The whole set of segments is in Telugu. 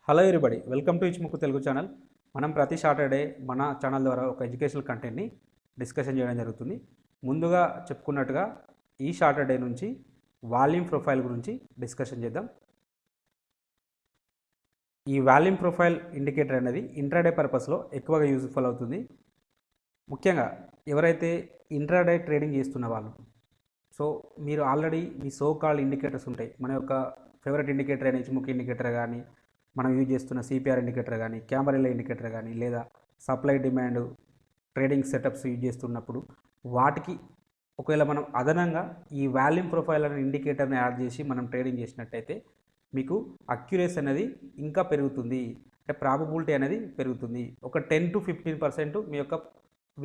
హలో ఎవ్రీబడి, వెల్కమ్ టు ఇచ్ముక్కు తెలుగు ఛానల్. మనం ప్రతి సాటర్డే మన ఛానల్ ద్వారా ఒక ఎడ్యుకేషనల్ కంటెంట్ని డిస్కషన్ చేయడం జరుగుతుంది. ముందుగా చెప్పుకున్నట్టుగా ఈ సాటర్డే నుంచి వాల్యూమ్ ప్రొఫైల్ గురించి డిస్కషన్ చేద్దాం. ఈ వాల్యూమ్ ప్రొఫైల్ ఇండికేటర్ అనేది ఇంట్రాడే పర్పస్లో ఎక్కువగా యూజ్ఫుల్ అవుతుంది. ముఖ్యంగా ఎవరైతే ఇంట్రాడే ట్రేడింగ్ చేస్తున్న వాళ్ళు, సో మీరు ఆల్రెడీ మీ సో కాల్డ్ ఇండికేటర్స్ ఉంటాయి. మన యొక్క ఫేవరెట్ ఇండికేటర్ అయిన ఇచ్ముక్కు ఇండికేటర్ కానీ, మనం యూజ్ చేస్తున్న సిపిఆర్ ఇండికేటర్ కానీ, క్యామరెల్లా ఇండికేటర్ కానీ, లేదా supply demand trading setups use చేస్తున్నప్పుడు వాటికి ఒకవేళ మనం అదనంగా ఈ వాల్యూమ్ ప్రొఫైల్ అనే ఇండికేటర్ని యాడ్ చేసి మనం ట్రేడింగ్ చేసినట్టయితే మీకు అక్యురేసీ అనేది ఇంకా పెరుగుతుంది, అంటే ప్రాబబిలిటీ అనేది పెరుగుతుంది. ఒక 10 to 15% మీ యొక్క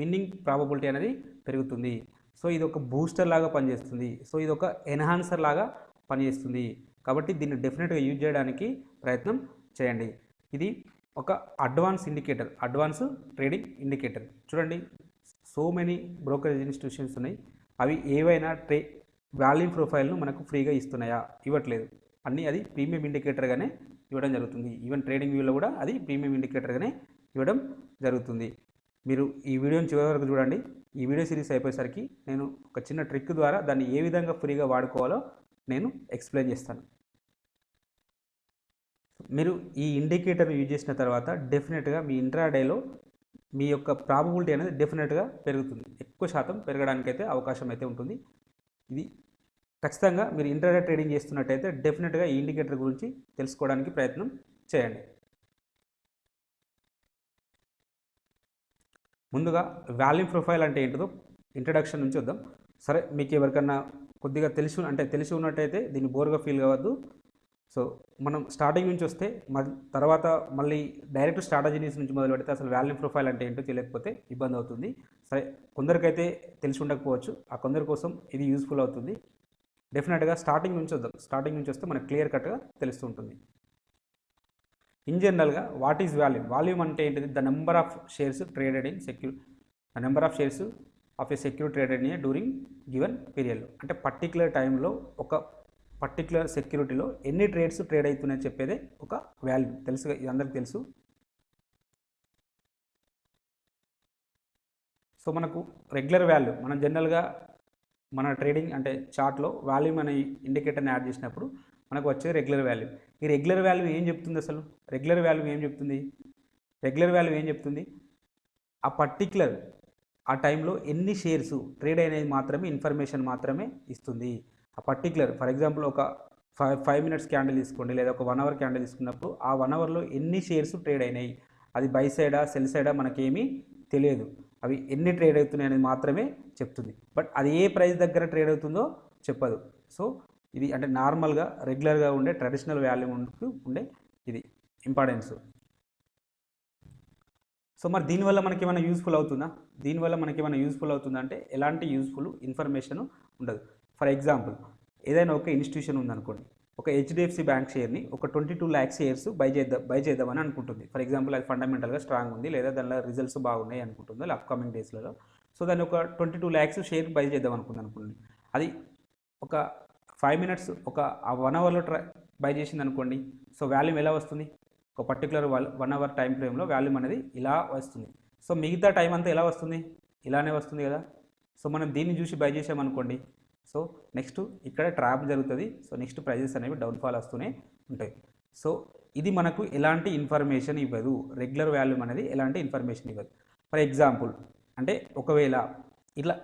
విన్నింగ్ ప్రాబబిలిటీ అనేది పెరుగుతుంది. సో ఇది ఒక బూస్టర్ లాగా పనిచేస్తుంది. సో ఇది ఒక ఎన్హాన్సర్ లాగా పనిచేస్తుంది. కాబట్టి దీన్ని డెఫినెట్గా యూజ్ చేయడానికి ప్రయత్నం చేయండి. ఇది ఒక advance indicator, advance trading indicator. చూడండి, సో మెనీ బ్రోకరేజ్ ఇన్స్టిట్యూషన్స్ ఉన్నాయి. అవి ఏవైనా వాల్యూమ్ ప్రొఫైల్ను మనకు ఫ్రీగా ఇస్తున్నాయా? ఇవ్వట్లేదు. అన్నీ అది ప్రీమియం ఇండికేటర్గానే ఇవ్వడం జరుగుతుంది. ఈవెన్ ట్రేడింగ్ వ్యూలో కూడా అది ప్రీమియం ఇండికేటర్గానే ఇవ్వడం జరుగుతుంది. మీరు ఈ వీడియోని చివరి వరకు చూడండి. ఈ వీడియో సిరీస్ అయిపోయేసరికి నేను ఒక చిన్న ట్రిక్ ద్వారా దాన్ని ఏ విధంగా ఫ్రీగా వాడుకోవాలో నేను ఎక్స్ప్లెయిన్ చేస్తాను. మీరు ఈ ఇండికేటర్ని యూజ్ చేసిన తర్వాత డెఫినెట్గా మీ ఇంట్రాడేలో మీ యొక్క ప్రాబబిలిటీ అనేది డెఫినెట్గా పెరుగుతుంది. ఎక్కువ శాతం పెరగడానికైతే అవకాశం అయితే ఉంటుంది. ఇది ఖచ్చితంగా మీరు ఇంట్రాడే ట్రేడింగ్ చేస్తున్నట్టయితే డెఫినెట్గా ఈ ఇండికేటర్ గురించి తెలుసుకోవడానికి ప్రయత్నం చేయండి. ముందుగా వాల్యూమ్ ప్రొఫైల్ అంటే ఏంటిదో ఇంట్రడక్షన్ నుంచి వద్దాం. సరే, మీకు ఎవరికన్నా కొద్దిగా తెలిసి ఉన్నట్టయితే దీన్ని బోర్గా ఫీల్ కావద్దు. సో మనం స్టార్టింగ్ నుంచి వస్తే తర్వాత మళ్ళీ డైరెక్ట్ స్ట్రాటజీస్ నుంచి మొదలు పెడితే అసలు వాల్యూమ్ ప్రొఫైల్ అంటే ఏంటో తెలియకపోతే ఇబ్బంది అవుతుంది. సరే, కొందరికైతే తెలిసి ఉండకపోవచ్చు, ఆ కొందరి కోసం ఇది యూస్ఫుల్ అవుతుంది. డెఫినెట్గా స్టార్టింగ్ నుంచి వద్దాం. స్టార్టింగ్ నుంచి వస్తే మనకు క్లియర్ కట్గా తెలుస్తూ ఉంటుంది. ఇన్ జనరల్గా వాట్ ఈజ్ వాల్యూమ్? వాల్యూమ్ అంటే ఏంటిది? The number of shares traded in the number of shares of A secure traded in during given పీరియడ్లో, అంటే పర్టికులర్ టైంలో ఒక పర్టికులర్ సెక్యూరిటీలో ఎన్ని ట్రేడ్స్ ట్రేడ్ అవుతున్నాయని చెప్పేదే ఒక వాల్యూమ్. తెలుసు, ఇది అందరికీ తెలుసు. సో మనకు రెగ్యులర్ వాల్యూ, మనం జనరల్గా మన ట్రేడింగ్ అంటే చార్ట్లో వాల్యూమ్ అనే ఇండికేటర్ని యాడ్ చేసినప్పుడు మనకు వచ్చే రెగ్యులర్ వాల్యూ. ఈ రెగ్యులర్ వాల్యూ ఏం చెప్తుంది? అసలు రెగ్యులర్ వాల్యూ ఏం చెప్తుంది? ఆ పర్టికులర్ ఆ టైంలో ఎన్ని షేర్స్ ట్రేడ్ అనేది మాత్రమే ఇన్ఫర్మేషన్ మాత్రమే ఇస్తుంది. ఆ పర్టికులర్, ఫర్ ఎగ్జాంపుల్ ఒక 5 minutes క్యాండిల్ తీసుకోండి, లేదా ఒక 1 hour క్యాండిల్ తీసుకున్నప్పుడు ఆ 1 hourలో ఎన్ని షేర్స్ ట్రేడ్ అయినాయి, అది బై సైడా సెల్ సైడా మనకేమీ తెలియదు. అవి ఎన్ని ట్రేడ్ అవుతున్నాయి అనేది మాత్రమే చెప్తుంది. బట్ అది ఏ ప్రైస్ దగ్గర ట్రేడ్ అవుతుందో చెప్పదు. సో ఇది అంటే నార్మల్గా రెగ్యులర్గా ఉండే ట్రెడిషనల్ వాల్యూమ్ ఉండే ఇది ఇంపార్టెన్స్. సో మరి దీనివల్ల మనకి ఏమైనా యూస్ఫుల్ అవుతుందా? అంటే ఎలాంటి యూస్ఫుల్ ఇన్ఫర్మేషన్ ఉండదు. ఫర్ ఎగ్జాంపుల్, ఏదైనా ఒక ఇన్స్టిట్యూషన్ ఉందనుకోండి, ఒక హెచ్డిఎఫ్సి బ్యాంక్ షేర్ని ఒక 22 lakhs షేర్స్ బై చేద్దామని అనుకుంటుంది. ఫర్ ఎగ్జాంపుల్, అది ఫండమెంటల్గా స్ట్రాంగ్ ఉంది, లేదా దానిలో రిజల్ట్స్ బాగున్నాయి అనుకుంటుంది అప్కమింగ్ డేస్లలో. సో దాన్ని ఒక 22 lakhs షేర్ బై చేద్దాం అనుకోండి. అది ఒక 5 minutes ఒక 1 hourలో బై చేసింది అనుకోండి. సో వాల్యూమ్ ఎలా వస్తుంది? ఒక పర్టికులర్ 1 hour టైం ఫ్రేమ్లో వాల్యూమ్ అనేది ఇలా వస్తుంది. సో మిగతా టైం అంతా ఎలా వస్తుంది? ఇలానే వస్తుంది కదా. సో మనం దీన్ని చూసి బై చేసామనుకోండి, సో నెక్స్ట్ ఇక్కడ ట్రాప్ జరుగుతుంది. సో నెక్స్ట్ ప్రైజెస్ అనేవి డౌన్ఫాల్ వస్తూనే ఉంటాయి. సో ఇది మనకు ఎలాంటి ఇన్ఫర్మేషన్ ఇవ్వదు. రెగ్యులర్ వాల్యూమ్ అనేది ఎలాంటి ఇన్ఫర్మేషన్ ఇవ్వదు. ఫర్ ఎగ్జాంపుల్, అంటే ఒకవేళ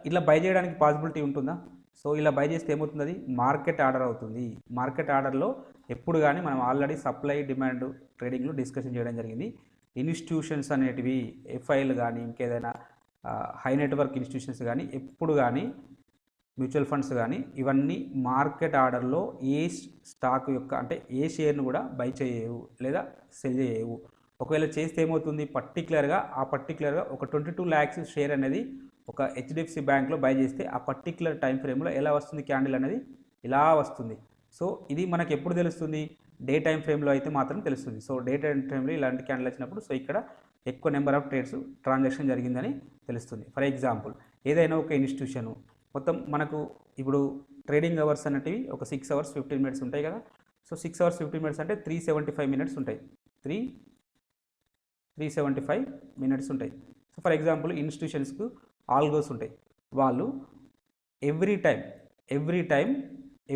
ఇట్లా బై చేయడానికి పాసిబిలిటీ ఉంటుందా? సో ఇలా బై చేస్తే ఏమవుతుంది? అది మార్కెట్ ఆర్డర్ అవుతుంది. మార్కెట్ ఆర్డర్లో ఎప్పుడు కానీ మనం ఆల్రెడీ సప్లై డిమాండ్ ట్రేడింగ్లో డిస్కషన్ చేయడం జరిగింది. ఇన్స్టిట్యూషన్స్ అనేటివి ఎఫ్ఐలు కానీ ఇంకేదైనా హై నెట్వర్క్ ఇన్స్టిట్యూషన్స్ కానీ ఎప్పుడు కానీ మ్యూచువల్ ఫండ్స్ కానీ ఇవన్నీ మార్కెట్ ఆర్డర్లో ఏ స్టాక్ యొక్క అంటే ఏ షేర్ను కూడా బై చేయవు లేదా సెల్ చేయవు. ఒకవేళ చేస్తే ఏమవుతుంది? పర్టికులర్గా ఒక 22 lakhs షేర్ అనేది ఒక హెచ్డిఎఫ్సి బ్యాంక్లో బై చేస్తే ఆ పర్టికులర్ టైం ఫ్రేమ్లో ఎలా వస్తుంది? క్యాండిల్ అనేది ఇలా వస్తుంది. సో ఇది మనకు ఎప్పుడు తెలుస్తుంది? డే టైం ఫ్రేమ్లో అయితే మాత్రం తెలుస్తుంది. సో డే టైం ఫ్రేమ్లో ఇలాంటి క్యాండిల్ వచ్చినప్పుడు సో ఇక్కడ ఎక్కువ నెంబర్ ఆఫ్ ట్రేడ్స్ ట్రాన్సాక్షన్ జరిగిందని తెలుస్తుంది. ఫర్ ఎగ్జాంపుల్, ఏదైనా ఒక ఇన్స్టిట్యూషను మొత్తం మనకు ఇప్పుడు ట్రేడింగ్ అవర్స్ అనేటివి ఒక 6 hours 15 minutes ఉంటాయి కదా. సో 6 hours 15 minutes అంటే 375 minutes ఉంటాయి. 375 మినిట్స్ ఉంటాయి. సో ఫర్ ఎగ్జాంపుల్ ఇన్స్టిట్యూషన్స్కు ఆల్గోస్ ఉంటాయి. వాళ్ళు every time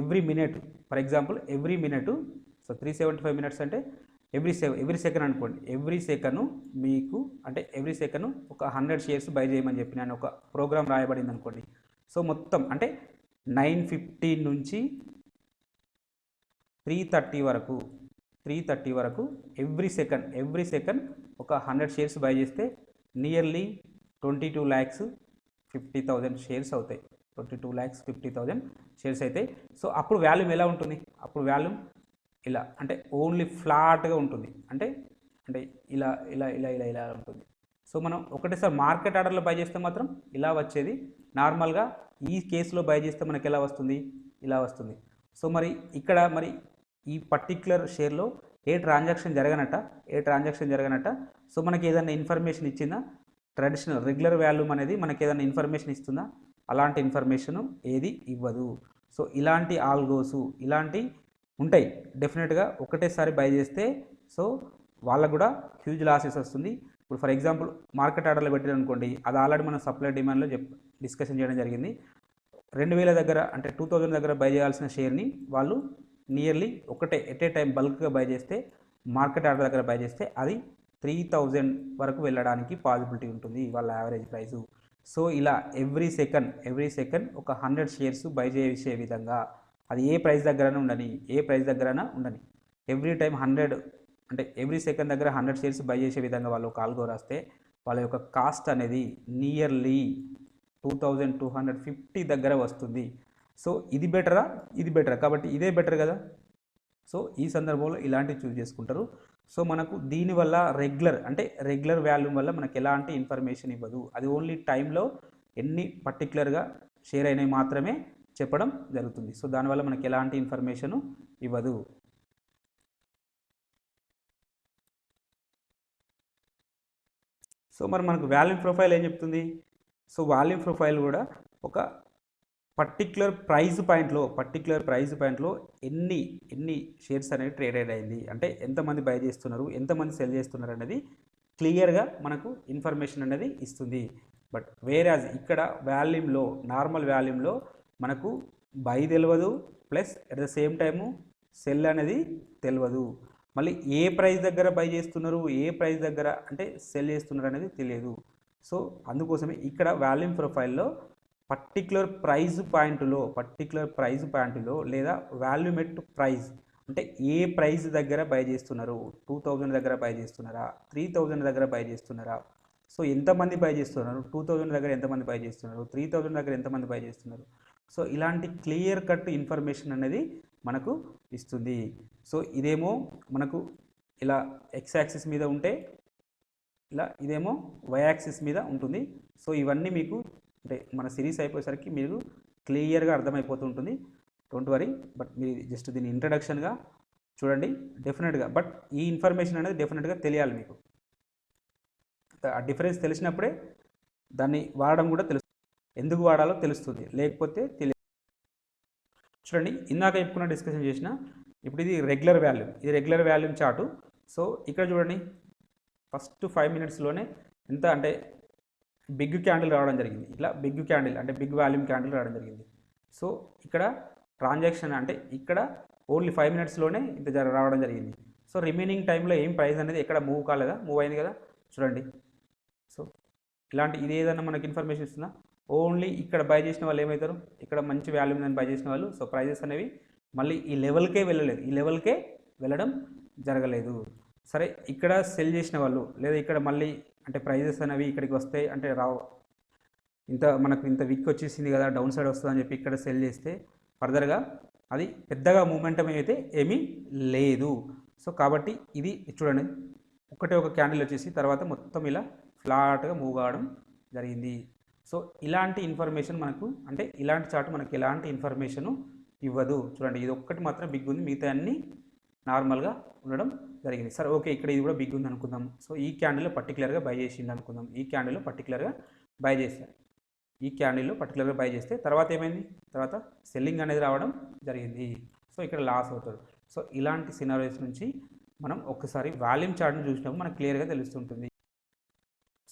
every minute, for example every minute, so 375 minutes అంటే ఎవ్రీ సెకండ్ అనుకోండి. ఎవ్రీ సెకండ్ మీకు అంటే ఎవ్రీ సెకండ్ ఒక 100 షేర్స్ బై చేయమని చెప్పి నేను ఒక ప్రోగ్రామ్ రాయబడింది అనుకోండి. సో మొత్తం అంటే 9:15 నుంచి 3:30 వరకు ఎవ్రీ సెకండ్ ఒక 100 షేర్స్ బై చేస్తే నియర్లీ 22,50,000 షేర్స్ అవుతాయి. 22,50,000 షేర్స్ అవుతాయి. సో అప్పుడు వాల్యూమ్ ఎలా ఉంటుంది? అప్పుడు వాల్యూమ్ ఇలా అంటే ఓన్లీ ఫ్లాట్గా ఉంటుంది. అంటే అంటే ఇలా ఇలా ఇలా ఇలా ఇలా ఉంటుంది. సో మనం ఒకటేసారి మార్కెట్ ఆర్డర్లో బై చేస్తే మాత్రం ఇలా వచ్చేది. నార్మల్గా ఈ కేసులో బై చేస్తే మనకి ఎలా వస్తుంది? ఇలా వస్తుంది. సో మరి ఇక్కడ మరి ఈ పర్టిక్యులర్ షేర్లో ఏ ట్రాన్సాక్షన్ జరగనట్ట. సో మనకి ఏదైనా ఇన్ఫర్మేషన్ ఇచ్చిందా? ట్రెడిషనల్ రెగ్యులర్ వాల్యూమ్ అనేది మనకి ఏదైనా ఇన్ఫర్మేషన్ ఇస్తుందా? అలాంటి ఇన్ఫర్మేషన్ ఏది ఇవ్వదు. సో ఇలాంటి ఆల్గోసు ఇలాంటి ఉంటాయి. డెఫినెట్గా ఒకటేసారి బై చేస్తే సో వాళ్ళకు కూడా హ్యూజ్ లాసెస్ వస్తుంది. ఇప్పుడు ఫర్ ఎగ్జాంపుల్ మార్కెట్ ఆర్డర్లో పెట్టారు అనుకోండి, అది ఆల్రెడీ మనం సప్లై డిమాండ్లో డిస్కషన్ చేయడం జరిగింది. 2,000 దగ్గర అంటే 2,000 దగ్గర బై చేయాల్సిన షేర్ని వాళ్ళు నియర్లీ ఒకటే ఎట్ ఏ టైం బల్క్గా బై చేస్తే, మార్కెట్ ఆర్డర్ దగ్గర బై చేస్తే అది 3,000 వరకు వెళ్ళడానికి పాసిబిలిటీ ఉంటుంది వాళ్ళ యావరేజ్ ప్రైసు. సో ఇలా ఎవ్రీ సెకండ్ ఒక 100 షేర్స్ బై చేసే విధంగా, అది ఏ ప్రైస్ దగ్గరైనా ఉండని ఎవ్రీ టైం 100 అంటే ఎవ్రీ సెకండ్ దగ్గర 100 షేర్స్ బై చేసే విధంగా వాళ్ళు ఒక ఆల్గో రాస్తే వాళ్ళ యొక్క కాస్ట్ అనేది నియర్లీ 2,250 దగ్గర వస్తుంది. సో ఇది బెటరా కాబట్టి ఇదే బెటర్ కదా. సో ఈ సందర్భంలో ఇలాంటివి చూస్ చేసుకుంటారు. సో మనకు దీనివల్ల రెగ్యులర్ వాల్యూమ్ వల్ల మనకు ఎలాంటి ఇన్ఫర్మేషన్ ఇవ్వదు. అది ఓన్లీ టైంలో ఎన్ని పర్టికులర్గా షేర్ అయినవి మాత్రమే చెప్పడం జరుగుతుంది. సో దానివల్ల మనకి ఎలాంటి ఇన్ఫర్మేషను ఇవ్వదు. సో మరి మనకు వాల్యూమ్ ప్రొఫైల్ ఏం చెప్తుంది? సో వాల్యూమ్ ప్రొఫైల్ కూడా ఒక పర్టిక్యులర్ ప్రైస్ పాయింట్లో ఎన్ని షేర్స్ అనేవి ట్రేడెడ్ అయింది, అంటే ఎంతమంది బై చేస్తున్నారు, ఎంతమంది సెల్ చేస్తున్నారు అనేది క్లియర్గా మనకు ఇన్ఫర్మేషన్ అనేది ఇస్తుంది. బట్ వేరాజ్ ఇక్కడ నార్మల్ వాల్యూమ్లో మనకు బై తెలియదు, plus at the same time cell అనేది తెలియదు. మళ్ళీ ఏ ప్రైస్ దగ్గర బై చేస్తున్నారు, ఏ ప్రైస్ దగ్గర అంటే సెల్ చేస్తున్నారు అనేది తెలియదు. సో అందుకోసమే ఇక్కడ వాల్యూమ్ ప్రొఫైల్లో పర్టిక్యులర్ ప్రైజ్ పాయింట్లో లేదా వాల్యూమెట్ ప్రైస్ అంటే ఏ ప్రైస్ దగ్గర బై చేస్తున్నారు, 2,000 దగ్గర బై చేస్తున్నారా, 3,000 దగ్గర బై చేస్తున్నారా, సో ఎంతమంది బై చేస్తున్నారు, 2,000 దగ్గర ఎంతమంది బై చేస్తున్నారు, 3,000 దగ్గర ఎంతమంది బై చేస్తున్నారు. సో ఇలాంటి క్లియర్ కట్ ఇన్ఫర్మేషన్ అనేది మనకు ఇస్తుంది. సో ఇదేమో మనకు ఇలా ఎక్స్ యాక్సిస్ మీద ఉంటే ఇదేమో వై యాక్సిస్ మీద ఉంటుంది. సో ఇవన్నీ మీకు అంటే మన సిరీస్ అయిపోయేసరికి మీరు క్లియర్గా అర్థమైపోతుంటుంది. Don't worry. బట్ మీరు జస్ట్ దీని ఇంట్రడక్షన్గా చూడండి డెఫినెట్గా. బట్ ఈ ఇన్ఫర్మేషన్ అనేది డెఫినెట్గా తెలియాలి మీకు. ఆ డిఫరెన్స్ తెలిసినప్పుడే దాన్ని వాడడం కూడా తెలుస్తుంది, ఎందుకు వాడాలో తెలుస్తుంది, లేకపోతే తెలియదు. చూడండి ఇందాక చెప్పుకున్న డిస్కషన్ చేసిన ఇప్పుడు ఇది రెగ్యులర్ వాల్యూమ్ చార్టు. సో ఇక్కడ చూడండి ఫస్ట్ 5 మినిట్స్లోనే ఎంత అంటే బిగ్ క్యాండిల్ రావడం జరిగింది. ఇట్లా బిగ్ క్యాండిల్ అంటే బిగ్ వాల్యూమ్ క్యాండిల్ రావడం జరిగింది. సో ఇక్కడ ట్రాన్సాక్షన్ అంటే ఇక్కడ ఓన్లీ 5 మినిట్స్లోనే ఇంత రావడం జరిగింది. సో రిమైనింగ్ టైంలో ఏం ప్రైస్ అనేది ఎక్కడ మూవ్ అయింది కదా చూడండి. సో ఇలాంటి ఇది ఏదైనా మనకి ఇన్ఫర్మేషన్ ఇస్తుందా? ఓన్లీ ఇక్కడ బై చేసిన వాళ్ళు ఏమవుతారు, ఇక్కడ మంచి వాల్యూమ్ ఉందని బై చేసిన వాళ్ళు. సో ప్రైజెస్ అనేవి మళ్ళీ ఈ లెవెల్కే వెళ్ళడం జరగలేదు. సరే ఇక్కడ సెల్ చేసిన వాళ్ళు లేదా ఇక్కడ మళ్ళీ అంటే ప్రైజెస్ అనేవి ఇక్కడికి వస్తాయి అంటే రావు, మనకు ఇంత వీక్ వచ్చేసింది కదా, డౌన్ సైడ్ వస్తుందని చెప్పి ఇక్కడ సెల్ చేస్తే ఫర్దర్గా అది పెద్దగా మూమెంటం అయితే ఏమీ లేదు. సో కాబట్టి ఇది చూడండి ఒక క్యాండిల్ వచ్చేసి తర్వాత మొత్తం ఇలా ఫ్లాట్గా మూవ్ కావడం జరిగింది. సో ఇలాంటి ఇన్ఫర్మేషన్ మనకు అంటే ఇలాంటి చార్ట్ మనకి ఎలాంటి ఇన్ఫర్మేషను ఇవ్వదు. చూడండి ఇది ఒక్కటి మాత్రం బిగ్ ఉంది, మిగతా అన్నీ నార్మల్గా ఉండడం జరిగింది. సరే ఓకే ఇక్కడ ఇది కూడా బిగ్ ఉంది అనుకుందాం. సో ఈ క్యాండిల్లో పర్టికులర్గా బై చేసింది అనుకుందాం. ఈ క్యాండిల్లో పర్టికులర్గా బై చేస్తే తర్వాత ఏమైంది, తర్వాత సెల్లింగ్ అనేది రావడం జరిగింది. సో ఇక్కడ లాస్ అవుతాడు. సో ఇలాంటి సినారియోస్ నుంచి మనం ఒక్కసారి వాల్యూమ్ చార్ట్ని చూసినప్పుడు మనకు క్లియర్గా తెలుస్తుంటుంది.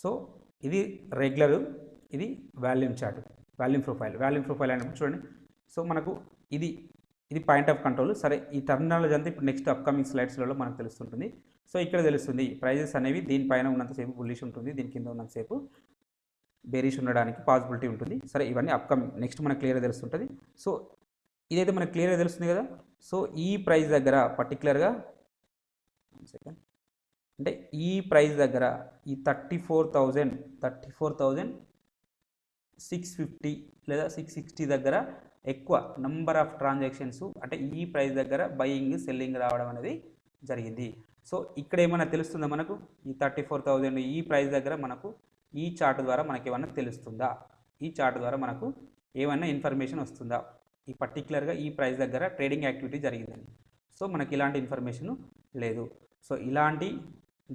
సో ఇది రెగ్యులర్, ఇది వాల్యూమ్ చార్ట్, వాల్యూమ్ ప్రొఫైల్ అయినప్పుడు చూడండి. సో మనకు ఇది పాయింట్ ఆఫ్ కంట్రోల్. సరే, ఈ టర్మినాలజీ అంతా ఇప్పుడు నెక్స్ట్ అప్కమింగ్ స్లైడ్స్లలో మనకు తెలుస్తుంటుంది. సో ఇక్కడ తెలుస్తుంది ప్రైజెస్ అనేవి దీనిపైన ఉన్నంతసేపు బుల్లిష్ ఉంటుంది, దీని కింద ఉన్నంతసేపు బేరిష్ ఉండడానికి పాసిబిలిటీ ఉంటుంది. సరే, ఇవన్నీ అప్కమింగ్ నెక్స్ట్ మనకు క్లియర్గా తెలుస్తుంటుంది. సో ఇదైతే మనకు క్లియర్గా తెలుస్తుంది కదా. సో ఈ ప్రైస్ దగ్గర పర్టికులర్గా అంటే ఈ ప్రైస్ దగ్గర ఈ 34,650 లేదా 660 దగ్గర ఎక్కువ నంబర్ ఆఫ్ ట్రాన్సాక్షన్స్, అంటే ఈ ప్రైస్ దగ్గర బయింగ్ సెల్లింగ్ రావడం అనేది జరిగింది. సో ఇక్కడ ఏమైనా తెలుస్తుందా మనకు? ఈ 34,000 ఈ ప్రైస్ దగ్గర మనకు ఈ చార్ట్ ద్వారా మనకి ఏమైనా తెలుస్తుందా? ఈ చార్ట్ ద్వారా మనకు ఏమైనా ఇన్ఫర్మేషన్ వస్తుందా ఈ పర్టికులర్గా ఈ ప్రైస్ దగ్గర ట్రేడింగ్ యాక్టివిటీ జరిగిందని? సో మనకి ఇలాంటి ఇన్ఫర్మేషన్ లేదు. సో ఇలాంటి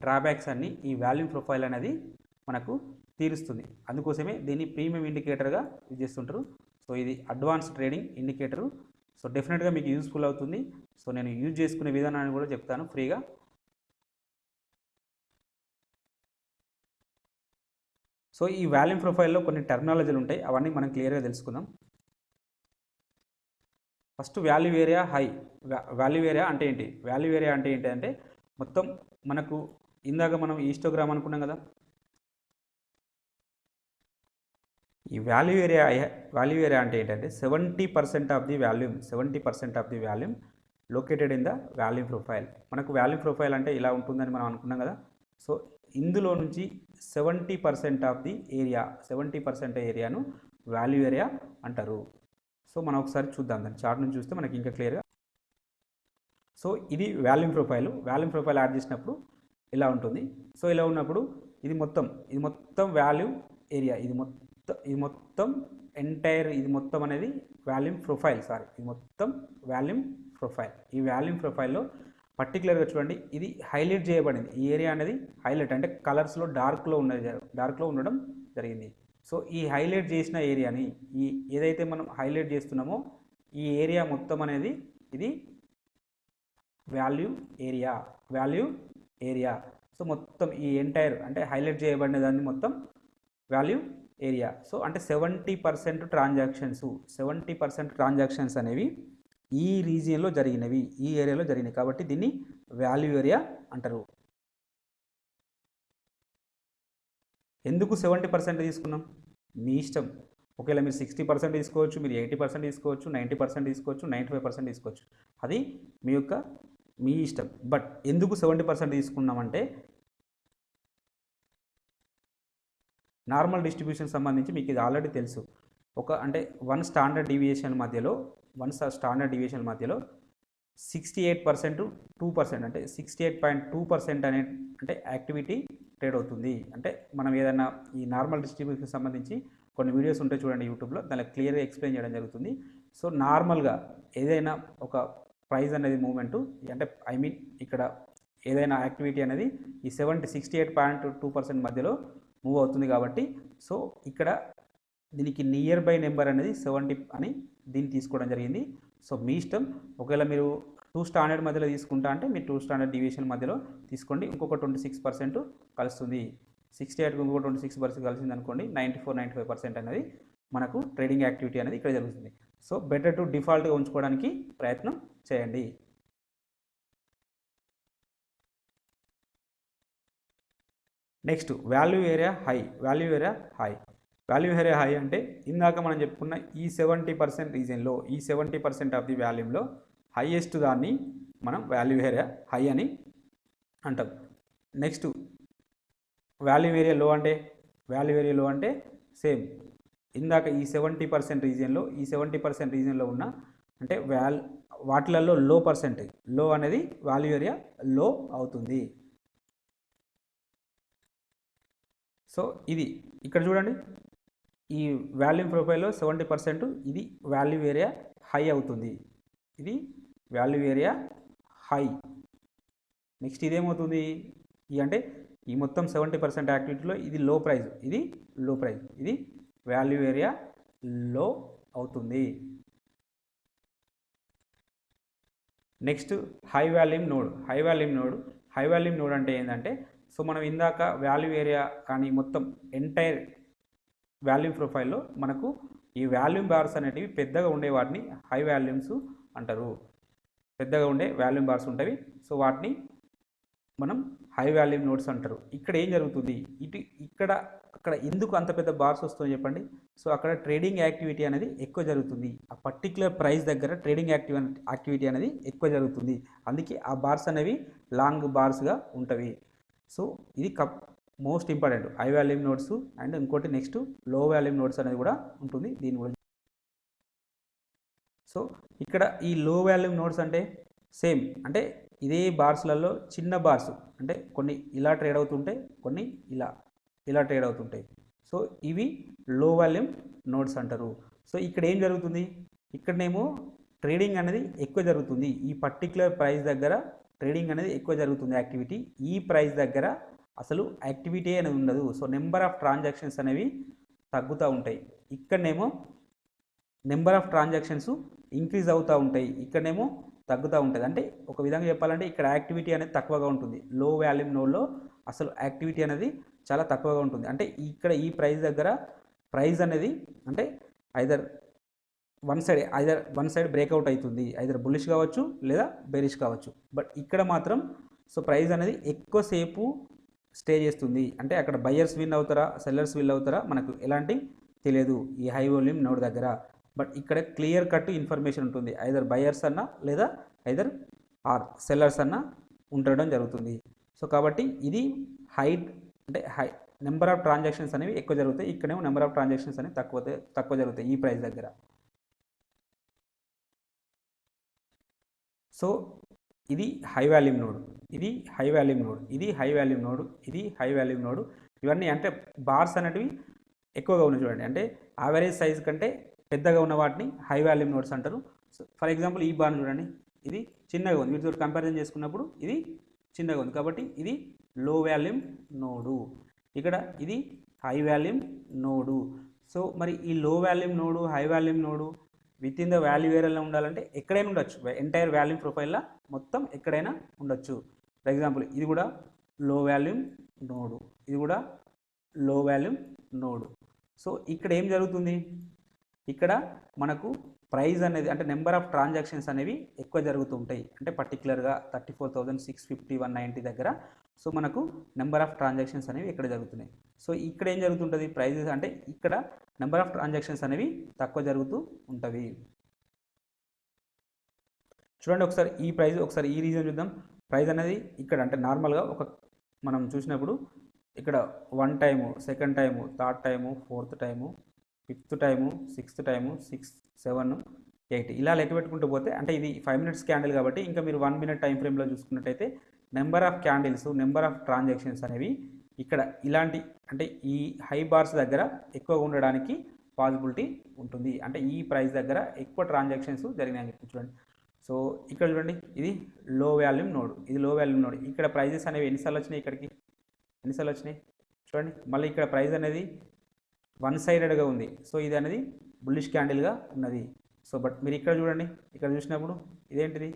డ్రాబ్యాక్స్ అన్నీ ఈ వాల్యూమ్ ప్రొఫైల్ అనేది మనకు తీరుస్తుంది. అందుకోసమే దీన్ని ప్రీమియం ఇండికేటర్గా యూజ్ చేస్తుంటారు. సో ఇది అడ్వాన్స్ ట్రేడింగ్ ఇండికేటరు. సో డెఫినెట్గా మీకు యూస్ఫుల్ అవుతుంది. సో నేను యూజ్ చేసుకునే విధానాన్ని కూడా చెప్తాను ఫ్రీగా. సో ఈ వాల్యూమ్ ప్రొఫైల్లో కొన్ని టర్మినాలజీలు ఉంటాయి, అవన్నీ మనం క్లియర్గా తెలుసుకుందాం. First value area high. Value area అంటే ఏంటి? వాల్యూ ఏరియా అంటే ఏంటి అంటే మొత్తం మనకు ఇందాక మనం ఈస్టోగ్రామ్ అనుకున్నాం కదా. ఈ వాల్యూ ఏరియా అంటే ఏంటంటే 70% of the volume located in the volume profile. మనకు వాల్యూమ్ ప్రొఫైల్ అంటే ఇలా ఉంటుందని మనం అనుకున్నాం కదా. సో ఇందులో నుంచి 70% ఆఫ్ ది ఏరియా, 70% ఏరియాను వాల్యూ ఏరియా అంటారు. సో మనం ఒకసారి చూద్దాం, దాన్ని చార్ట్ నుంచి చూస్తే మనకి ఇంకా క్లియర్గా. సో ఇది వాల్యూమ్ ప్రొఫైల్ యాడ్ చేసినప్పుడు ఇలా ఉంటుంది. సో ఇలా ఉన్నప్పుడు ఇది మొత్తం వాల్యూ ఏరియా, ఇది మొత్తం ఎంటైర్, ఇది మొత్తం అనేది వాల్యూమ్ ప్రొఫైల్. ఇది మొత్తం వాల్యూమ్ ప్రొఫైల్. ఈ వాల్యూమ్ ప్రొఫైల్లో పర్టికులర్గా చూడండి, ఇది హైలైట్ చేయబడింది. ఈ ఏరియా అనేది హైలైట్ అంటే కలర్స్లో డార్క్లో ఉండడం జరిగింది. సో ఈ హైలైట్ చేసిన ఏరియాని, ఈ ఏదైతే మనం హైలైట్ చేస్తున్నామో ఈ ఏరియా మొత్తం అనేది ఇది వాల్యూ ఏరియా. సో మొత్తం ఈ ఎంటైర్ అంటే హైలైట్ చేయబడిన దాన్ని మొత్తం వాల్యూ ఏరియా. సో అంటే 70% ట్రాన్సాక్షన్స్ అనేవి ఈ రీజియన్లో జరిగినవి, ఈ ఏరియాలో జరిగినవి, కాబట్టి దీన్ని వాల్యూ ఏరియా అంటారు. ఎందుకు 70% తీసుకున్నాం? మీ ఇష్టం. ఒకవేళ మీరు 60% తీసుకోవచ్చు, మీరు 80% తీసుకోవచ్చు, 90% తీసుకోవచ్చు, 95% తీసుకోవచ్చు, అది మీ ఇష్టం. బట్ ఎందుకు 70% తీసుకున్నామంటే నార్మల్ డిస్ట్రిబ్యూషన్ సంబంధించి మీకు ఇది ఆల్రెడీ తెలుసు. అంటే వన్ స్టాండర్డ్ డీవియేషన్ మధ్యలో 68% 2% అంటే 68.2% అంటే యాక్టివిటీ ట్రేడ్ అవుతుంది. అంటే మనం ఏదైనా ఈ నార్మల్ డిస్ట్రిబ్యూషన్ సంబంధించి కొన్ని వీడియోస్ ఉంటాయి చూడండి యూట్యూబ్లో, దానిలో క్లియర్గా ఎక్స్ప్లెయిన్ చేయడం జరుగుతుంది. సో నార్మల్గా ఏదైనా ఒక ప్రైస్ అనేది మూవ్మెంటు, అంటే ఇక్కడ ఏదైనా యాక్టివిటీ అనేది ఈ 68.2% మధ్యలో మూవ్ అవుతుంది కాబట్టి, సో ఇక్కడ దీనికి నియర్ బై నెంబర్ అనేది 70 అని దీన్ని తీసుకోవడం జరిగింది. సో మీ ఇష్టం. ఒకవేళ మీరు 2 స్టాండర్డ్ మధ్యలో తీసుకుంటా అంటే మీరు 2 స్టాండర్డ్ డీవియేషన్ మధ్యలో తీసుకోండి. ఇంకొక 26% కలుస్తుంది. 68కి ఇంకొక 26% కలిసింది అనుకోండి, 94-95% అనేది మనకు ట్రేడింగ్ యాక్టివిటీ అనేది ఇక్కడ జరుగుతుంది. సో బెటర్ టు డిఫాల్ట్గా ఉంచుకోవడానికి ప్రయత్నం చేయండి. Next value area high. Value area high అంటే ఇందాక మనం చెప్పుకున్న ఈ 70% రీజియన్లో, ఈ 70% ఆఫ్ ది వాల్యూమ్లో హైయెస్ట్ దాన్ని మనం వాల్యూ ఏరియా హై అని అంటాం. నెక్స్ట్ వాల్యూ ఏరియా లో అంటే సేమ్ ఇందాక ఈ 70% రీజియన్లో ఉన్న అంటే వాటిలలో లో అనేది వాల్యూ ఏరియా లో అవుతుంది. సో ఇది ఇక్కడ చూడండి, ఈ వాల్యూమ్ ప్రొఫైల్లో 70% ఇది వాల్యూ ఏరియా హై అవుతుంది. ఇది వాల్యూ ఏరియా హై. నెక్స్ట్ ఇదేమవుతుంది? అంటే ఈ మొత్తం 70% యాక్టివిటీలో ఇది లో ప్రైస్, ఇది వాల్యూ ఏరియా లో అవుతుంది. Next high volume node. High volume node అంటే ఏంటంటే, సో మనం ఇందాక వాల్యూ ఏరియా కానీ మొత్తం ఎంటైర్ వాల్యూమ్ ప్రొఫైల్లో మనకు ఈ వాల్యూమ్ బార్స్ అనేటివి పెద్దగా ఉండే వాటిని హై వాల్యూమ్స్ అంటారు. పెద్దగా ఉండే వాల్యూమ్ బార్స్ ఉంటాయి. సో వాటిని మనం హై వాల్యూమ్ నోడ్స్ అంటారు. ఇక్కడ ఏం జరుగుతుంది, అక్కడ ఎందుకు అంత పెద్ద బార్స్ వస్తుందో చెప్పండి. సో అక్కడ ట్రేడింగ్ యాక్టివిటీ అనేది ఎక్కువ జరుగుతుంది. ఆ పర్టికులర్ ప్రైస్ దగ్గర ట్రేడింగ్ యాక్టివిటీ అనేది ఎక్కువ జరుగుతుంది. అందుకే ఆ బార్స్ అనేవి లాంగ్ బార్స్గా ఉంటవి. సో ఇది most important high volume nodes. And ఇంకోటి నెక్స్ట్ లో వాల్యూమ్ నోడ్స్ అనేది కూడా ఉంటుంది దీని గురించి. సో ఇక్కడ ఈ లో వాల్యూమ్ నోడ్స్ అంటే సేమ్, అంటే ఇదే బార్స్లలో చిన్న బార్స్, అంటే కొన్ని ఇలా ట్రేడ్ అవుతుంటాయి, కొన్ని ఇలా ట్రేడ్ అవుతుంటాయి. సో ఇవి లో వాల్యూమ్ నోడ్స్ అంటారు. సో ఇక్కడ ఏం జరుగుతుంది, ఇక్కడనేమో ట్రేడింగ్ అనేది ఎక్కువ జరుగుతుంది. ఈ పర్టికులర్ ప్రైస్ దగ్గర ట్రేడింగ్ అనేది ఎక్కువ జరుగుతుంది యాక్టివిటీ. ఈ ప్రైస్ దగ్గర అసలు యాక్టివిటీ అనేది ఉండదు. సో నెంబర్ ఆఫ్ ట్రాన్సాక్షన్స్ అనేవి తగ్గుతూ ఉంటాయి. ఇక్కడనేమో నెంబర్ ఆఫ్ ట్రాన్సాక్షన్స్ ఇంక్రీజ్ అవుతూ ఉంటాయి, ఇక్కడనేమో తగ్గుతూ ఉంటుంది. అంటే ఒక విధంగా చెప్పాలంటే ఇక్కడ యాక్టివిటీ అనేది తక్కువగా ఉంటుంది. లో వాల్యూమ్ నోడ్లో అసలు యాక్టివిటీ అనేది చాలా తక్కువగా ఉంటుంది. అంటే ఇక్కడ ఈ ప్రైస్ దగ్గర ప్రైస్ అనేది అంటే ఐదర్ వన్ సైడ్ బ్రేక్అవుట్ అవుతుంది, ఐదర్ బుల్లిష్ కావచ్చు లేదా బేరిష్ కావచ్చు. బట్ ఇక్కడ మాత్రం సో ప్రైస్ అనేది ఎక్కువసేపు స్టే చేస్తుంది. అంటే అక్కడ బయ్యర్స్ విన్ అవుతారా సెల్లర్స్ విన్ అవుతారా మనకు ఎలాంటి తెలియదు ఈ హై వాల్యూమ్ నోడ్ దగ్గర. బట్ ఇక్కడ క్లియర్ కట్ ఇన్ఫర్మేషన్ ఉంటుంది, ఐదర్ బయర్స్ అన్నా లేదా ఐదర్ సెల్లర్స్ అన్నా ఉండడం జరుగుతుంది. సో కాబట్టి ఇది హై నెంబర్ ఆఫ్ ట్రాన్సాక్షన్స్ అనేవి ఎక్కువ జరుగుతాయి, ఇక్కడేమో నెంబర్ ఆఫ్ ట్రాన్సాక్షన్స్ అనేవి తక్కువ జరుగుతాయి ఈ ప్రైస్ దగ్గర. సో ఇది హై వాల్యూమ్ నోడ్, ఇది హై వాల్యూమ్ నోడ్, ఇది హై వాల్యూమ్ నోడ్, ఇది హై వాల్యూమ్ నోడ్. ఇవన్నీ అంటే బార్స్ అనేటివి ఎక్కువగా ఉన్నాయి చూడండి, అంటే యావరేజ్ సైజ్ కంటే పెద్దగా ఉన్న వాటిని హై వాల్యూమ్ నోడ్స్ అంటారు. సో ఫర్ ఎగ్జాంపుల్ ఈ బార్ చూడండి, ఇది చిన్నగా ఉంది, వీటితో కంపారిజన్ చేసుకున్నప్పుడు ఇది చిన్నగా ఉంది కాబట్టి ఇది లో వాల్యూమ్ నోడు. ఇక్కడ ఇది హై వాల్యూమ్ నోడు. సో మరి ఈ లో volume node high volume node with in the value ఏరియాలో ఉండాలంటే ఎక్కడైనా ఉండొచ్చు, ఎంటైర్ వాల్యూమ్ ప్రొఫైల్లో మొత్తం ఎక్కడైనా ఉండొచ్చు. ఫర్ ఎగ్జాంపుల్ ఇది కూడా లో వాల్యూమ్ నోడు, ఇది కూడా లో వాల్యూమ్ నోడు. సో ఇక్కడ ఏం జరుగుతుంది, ఇక్కడ మనకు ప్రైస్ అనేది అంటే నెంబర్ ఆఫ్ ట్రాన్సాక్షన్స్ అనేవి ఎక్కువ జరుగుతూ ఉంటాయి. అంటే పర్టికులర్గా 34,650 దగ్గర సో మనకు నెంబర్ ఆఫ్ ట్రాన్సాక్షన్స్ అనేవి ఇక్కడ జరుగుతున్నాయి. సో ఇక్కడ ఏం జరుగుతుంటుంది, ప్రైజెస్ అంటే ఇక్కడ నెంబర్ ఆఫ్ ట్రాన్సాక్షన్స్ అనేవి తక్కువ జరుగుతూ ఉంటవి. చూడండి ఒకసారి ఈ ప్రైస్, ఒకసారి ఈ రీజన్ చూద్దాం. ప్రైస్ అనేది ఇక్కడ అంటే నార్మల్గా మనం చూసినప్పుడు ఇక్కడ 1 time, second time, third time, fourth time, fifth time, sixth time, 6, 7, 8 ఇలా లెక్క పెట్టుకుంటూ పోతే అంటే ఇది 5 minutes క్యాండిల్ కాబట్టి ఇంకా మీరు 1 minute టైం ఫ్రేమ్లో చూసుకున్నట్టయితే number of candles, number of transactions అనేవి ఇక్కడ ఇలాంటి అంటే ఈ హై బార్స్ దగ్గర ఎక్కువగా ఉండడానికి పాసిబిలిటీ ఉంటుంది. అంటే ఈ ప్రైస్ దగ్గర ఎక్కువ ట్రాన్సాక్షన్స్ జరిగినాయని చెప్పి చూడండి. సో ఇక్కడ చూడండి ఇది లో వాల్యూమ్ నోడ్, ఇది లో వాల్యూమ్ నోడ్. ఇక్కడ ప్రైజెస్ అనేవి ఎన్నిసార్లు వచ్చినాయి, ఇక్కడికి ఎన్నిసార్లు వచ్చినాయి చూడండి. మళ్ళీ ఇక్కడ ప్రైస్ అనేది వన్ సైడెడ్గా ఉంది. సో ఇది అనేది బుల్లిష్ క్యాండిల్గా ఉన్నది. సో బట్ మీరు ఇక్కడ చూడండి, ఇక్కడ చూసినప్పుడు ఇదేంటిది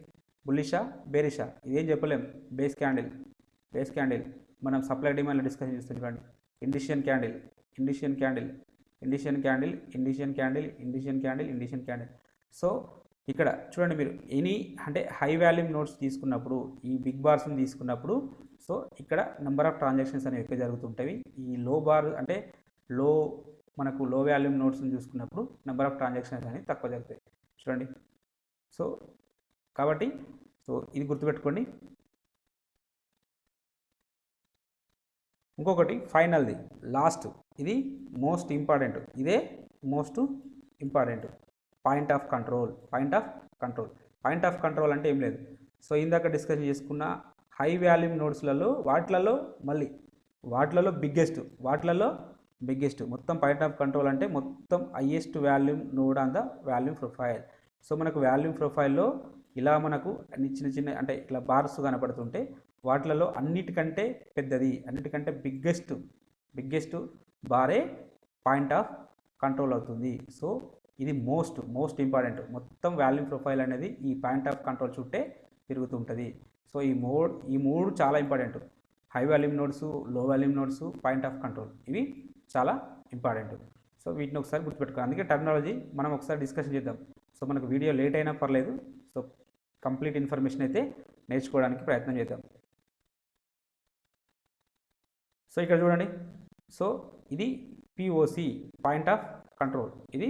బుల్లిషా బేరిషా ఇదేం చెప్పలేం. బేస్ క్యాండిల్ మనం సప్లై డిమాండ్లో డిస్కషన్ చేస్తాం చూడండి. ఇండిషియన్ క్యాండిల్. సో ఇక్కడ చూడండి మీరు అంటే హై వాల్యూమ్ నోట్స్ తీసుకున్నప్పుడు ఈ బిగ్ బార్స్ని తీసుకున్నప్పుడు సో ఇక్కడ నెంబర్ ఆఫ్ ట్రాన్సాక్షన్స్ అనేవి ఎక్కువ జరుగుతుంటాయి. ఈ లో బార్ అంటే మనకు లో వాల్యూమ్ నోట్స్ని చూసుకున్నప్పుడు నెంబర్ ఆఫ్ ట్రాన్సాక్షన్స్ అనేవి తక్కువ జరుగుతాయి చూడండి. సో కాబట్టి ఇది గుర్తుపెట్టుకోండి. ఇంకొకటి ఫైనల్ది లాస్ట్, ఇది మోస్ట్ ఇంపార్టెంట్, ఇదే most important point of control అంటే ఏం లేదు. సో ఇందాక డిస్కషన్ చేసుకున్న హై వాల్యూమ్ నోట్స్లలో వాటిలలో బిగ్గెస్ట్ మొత్తం పాయింట్ ఆఫ్ కంట్రోల్ అంటే మొత్తం highest volume node on the volume profile. So మనకు వాల్యూమ్ ప్రొఫైల్లో ఇలా మనకు చిన్న అంటే ఇట్లా బార్స్ కనపడుతుంటే వాటిలలో అన్నిటికంటే పెద్దది, అన్నిటికంటే బిగ్గెస్ట్ బారే పాయింట్ ఆఫ్ కంట్రోల్ అవుతుంది. సో ఇది మోస్ట్ ఇంపార్టెంట్. మొత్తం వాల్యూమ్ ప్రొఫైల్ అనేది ఈ పాయింట్ ఆఫ్ కంట్రోల్ చుట్టే తిరుగుతుంటుంది. సో ఈ మూడు చాలా ఇంపార్టెంట్. హై వాల్యూమ్ నోడ్స్, లో volume nodes, point of control, ఇవి చాలా ఇంపార్టెంట్. సో వీటిని ఒకసారి గుర్తుపెట్టుకోవాలి. అందుకే టర్మినాలజీ మనం ఒకసారి డిస్కషన్ చేద్దాం. సో మనకు వీడియో లేట్ అయినా పర్లేదు, సో కంప్లీట్ ఇన్ఫర్మేషన్ అయితే నేర్చుకోవడానికి ప్రయత్నం చేద్దాం. సో ఇక్కడ చూడండి, సో ఇది POC, పాయింట్ ఆఫ్ కంట్రోల్, ఇది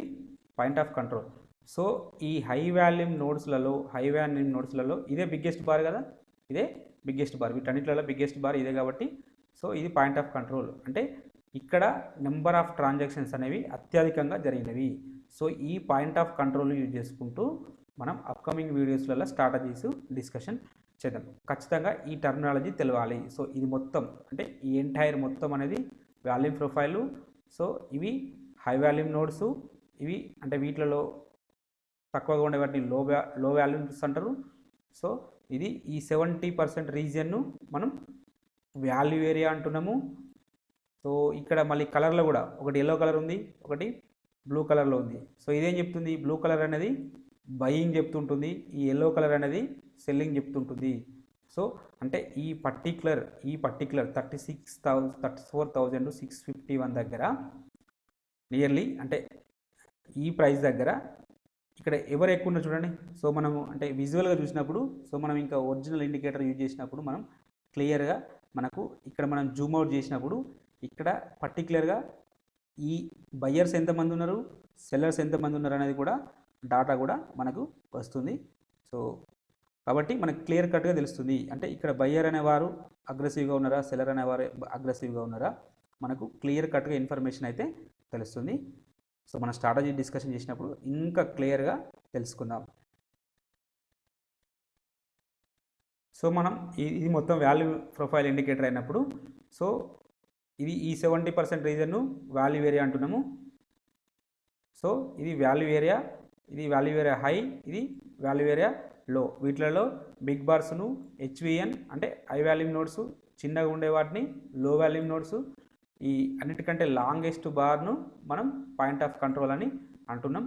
పాయింట్ ఆఫ్ కంట్రోల్. సో ఈ హై వాల్యూమ్ నోడ్స్లలో ఇదే బిగ్గెస్ట్ బార్ కదా, ఇదే బిగ్గెస్ట్ బార్, వీటన్నిటిలో బిగ్గెస్ట్ బార్ ఇదే కాబట్టి సో ఇది పాయింట్ ఆఫ్ కంట్రోల్. అంటే ఇక్కడ నెంబర్ ఆఫ్ ట్రాన్సాక్షన్స్ అనేవి అత్యధికంగా జరిగినవి. సో ఈ పాయింట్ ఆఫ్ కంట్రోల్ యూజ్ చేసుకుంటూ మనం అప్కమింగ్ వీడియోస్లలో స్ట్రాటజీస్ డిస్కషన్ చేద్దాం. ఖచ్చితంగా ఈ టర్మినాలజీ తెలవాలి. సో ఇది మొత్తం అంటే ఈ ఎంటైర్ మొత్తం అనేది వాల్యూమ్ ప్రొఫైలు. సో ఇవి హై వాల్యూమ్ నోడ్స్, ఇవి అంటే వీటిలో తక్కువగా ఉండే వాటిని లో వాల్యూమ్స్ అంటారు. సో ఇది ఈ 70% రీజియన్ను మనం వాల్యూ ఏరియా అంటున్నాము. సో ఇక్కడ మళ్ళీ కలర్లో కూడా ఒకటి ఎల్లో కలర్ ఉంది, ఒకటి బ్లూ కలర్లో ఉంది. సో ఇదేం చెప్తుంది, బ్లూ కలర్ అనేది బయింగ్ చెప్తుంటుంది, ఈ ఎల్లో కలర్ అనేది సెల్లింగ్ చెప్తుంటుంది. సో అంటే ఈ పర్టిక్యులర్ 34,651 దగ్గర నియర్లీ అంటే ఈ ప్రైస్ దగ్గర ఇక్కడ ఎవరు ఎక్కువ ఉన్నారు చూడండి. సో మనము అంటే విజువల్గా చూసినప్పుడు, సో మనం ఇంకా ఒరిజినల్ ఇండికేటర్ యూజ్ చేసినప్పుడు మనం క్లియర్గా మనకు ఇక్కడ మనం జూమ్ అవుట్ చేసినప్పుడు ఇక్కడ పర్టిక్యులర్గా ఈ బయ్యర్స్ ఎంతమంది ఉన్నారు, సెల్లర్స్ ఎంతమంది ఉన్నారు అనేది కూడా డాటా కూడా మనకు వస్తుంది. సో కాబట్టి మనకు క్లియర్ కట్గా తెలుస్తుంది. అంటే ఇక్కడ బయ్యర్ అనేవారు అగ్రెసివ్గా ఉన్నారా, సెల్లర్ అనేవారు అగ్రెసివ్గా ఉన్నారా, మనకు క్లియర్ కట్గా ఇన్ఫర్మేషన్ అయితే తెలుస్తుంది. సో మన స్ట్రాటజీ డిస్కషన్ చేసినప్పుడు ఇంకా క్లియర్గా తెలుసుకుందాం. సో మనం ఇది మొత్తం వాల్యూ ప్రొఫైల్ ఇండికేటర్ అయినప్పుడు సో ఇది ఈ 70% రీజన్ను వాల్యూ ఏరియా అంటున్నాము. సో ఇది వాల్యూ ఏరియా హై, ఇది వాల్యూ ఏరియా లో. వీటిలలో బిగ్ బార్స్ను HVN అంటే హై వాల్యూమ్ నోడ్స్, చిన్నగా ఉండే వాటిని లో వాల్యూమ్ నోడ్స్, ఈ అన్నిటికంటే లాంగెస్ట్ బార్ను మనం పాయింట్ ఆఫ్ కంట్రోల్ అని అంటున్నాం.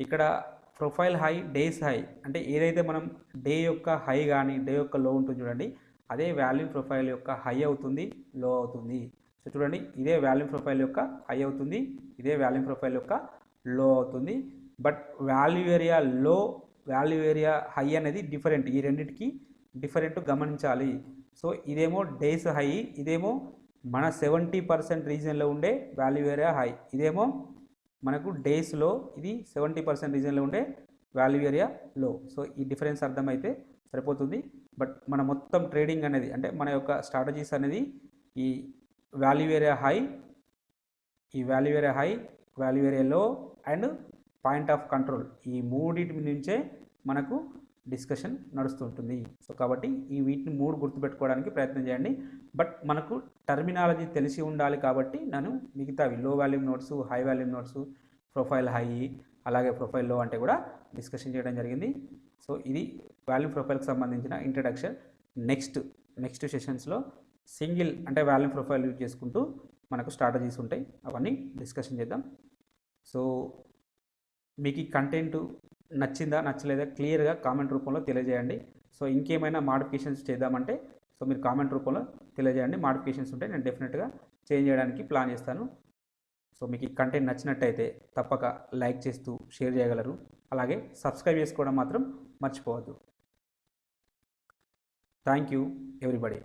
ఇక్కడ ప్రొఫైల్ హై, డేస్ హై అంటే ఏదైతే మనం డే యొక్క హై కానీ డే యొక్క లో ఉంటుంది చూడండి, అదే వాల్యూమ్ ప్రొఫైల్ యొక్క హై అవుతుంది, లో అవుతుంది. సో చూడండి, ఇదే వాల్యూమ్ ప్రొఫైల్ యొక్క హై అవుతుంది, ఇదే వాల్యూమ్ ప్రొఫైల్ యొక్క లో అవుతుంది. బట్ వాల్యూ ఏరియా లో, వాల్యూ ఏరియా హై అనేది డిఫరెంట్, ఈ రెండింటికి డిఫరెంట్ గమనించాలి. సో ఇదేమో డేస్ హై, ఇదేమో మన 70% రీజియన్లో ఉండే వాల్యూ ఏరియా హై, ఇదేమో మనకు డేస్లో ఇది 70% రీజియన్లో ఉండే వాల్యూ ఏరియా లో. సో ఈ డిఫరెన్స్ అర్థమైతే సరిపోతుంది. బట్ మన మొత్తం ట్రేడింగ్ అనేది అంటే మన యొక్క స్ట్రాటజీస్ అనేది ఈ value area high, value area లో అండ్ పాయింట్ ఆఫ్ కంట్రోల్, ఈ మూడింటి నుంచే మనకు డిస్కషన్ నడుస్తుంటుంది. సో కాబట్టి వీటిని 3 గుర్తుపెట్టుకోవడానికి ప్రయత్నం చేయండి. బట్ మనకు టర్మినాలజీ తెలిసి ఉండాలి కాబట్టి నేను మిగతావి లో volume notes, high volume notes, profile high అలాగే ప్రొఫైల్ లో అంటే కూడా డిస్కషన్ చేయడం జరిగింది. సో ఇది వాల్యూమ్ ప్రొఫైల్కి సంబంధించిన ఇంట్రడక్షన్. నెక్స్ట్ సెషన్స్లో సింగిల్ అంటే వాల్యూమ్ ప్రొఫైల్ యూజ్ చేసుకుంటూ మనకు స్ట్రాటజీస్ ఉంటాయి, అవన్నీ డిస్కషన్ చేద్దాం. సో మీకు ఈ కంటెంట్ నచ్చిందా నచ్చలేదా క్లియర్గా కామెంట్ రూపంలో తెలియజేయండి. సో ఇంకేమైనా మాడిఫికేషన్స్ చేద్దామంటే సో మీరు కామెంట్ రూపంలో తెలియజేయండి. మాడిఫికేషన్స్ ఉంటే నేను డెఫినెట్గా చేంజ్ చేయడానికి ప్లాన్ చేస్తాను. సో మీకు ఈ కంటెంట్ నచ్చినట్టయితే తప్పక లైక్ చేస్తూ షేర్ చేయగలరు. అలాగే సబ్స్క్రైబ్ చేసుకోవడం మాత్రం మర్చిపోవద్దు. Thank you everybody.